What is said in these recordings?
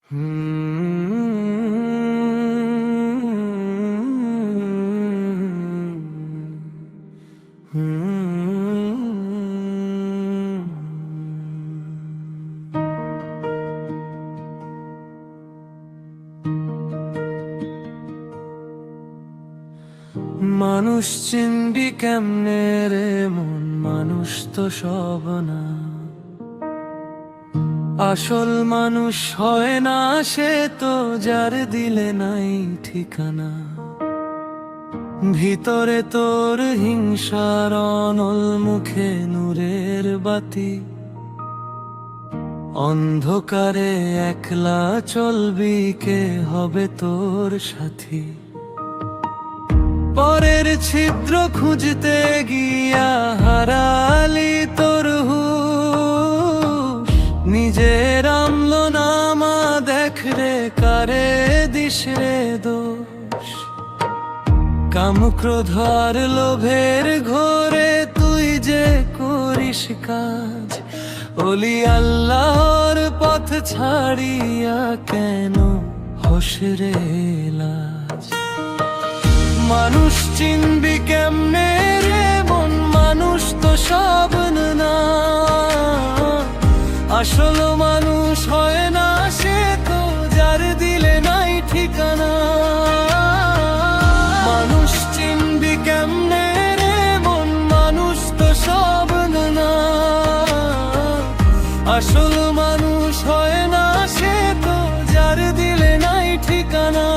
মানুষ চিনবি কেমনে রে মন, মানুষ তো সব না। আসল মানুষ হয় না সে তো, যার দিলে নাই ঠিকানা। ভিতরে তোর হিংসার অনল, মুখে নূরের বাতি। অন্ধকারে একলা চলবি, কে হবে তোর সাথী? পরের ছিদ্র খুঁজতে গিয়া হারালি তোর হুশ। নিজের আমলো নামা দেখ রে, কারে দিস রে দোষ? কাম ক্রোধ আর লোভের ঘোরে তুই যে করিস কাজ, ওলি আল্লাহর পথ ছাড়িয়া কেন হোস রে লাজ? মানুষ চিনবি কেমনে রে মন, মানুষ তো সব না। আসল মানুষ হয় না সে তো, যার দিলে নাই ঠিকানা। মানুষ চিনবি কেমনে রে মন, মানুষ তো সব না। আসল মানুষ হয় না সে তো, যার দিলে নাই ঠিকানা।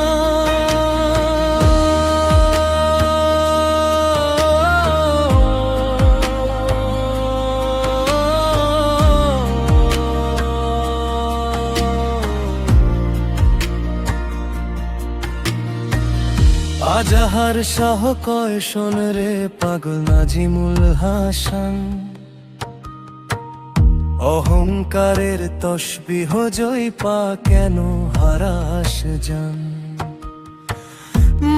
আজাহার শাহ কয় শোন রে পাগল নাজিমুল হাসান। অহংকারের তসবিহ জয় পা কেন হারাস জান?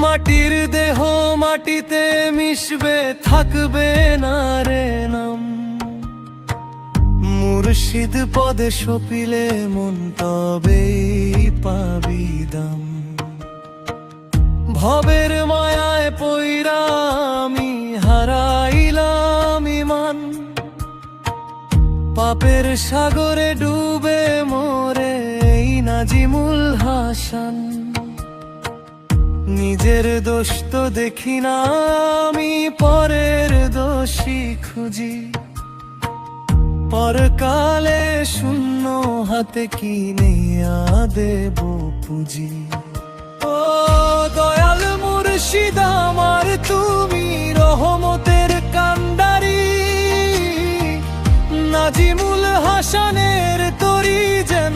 মাটির দেহ মাটিতে মিশবে, থাকবে না রে নাম। মুর্শিদ পদে সপিলে মন, তবেই পাবি দাম। ভবের মায়ায় পইরা আমি হারাইলাম ইমান। পাপের সাগরে ডুবে মোরে এই নাজিমুল হাসান। নিজের দোষ তো দেখি না আমি, পরের দোষী খুঁজি। পরকালে শূন্য হাতে কিনে দেব পুঁজি। ও দয়াল মুর্শিদ আমার তুমি, রহমতের কান্ডারি। নাজিমুল হাসানের তরি যেন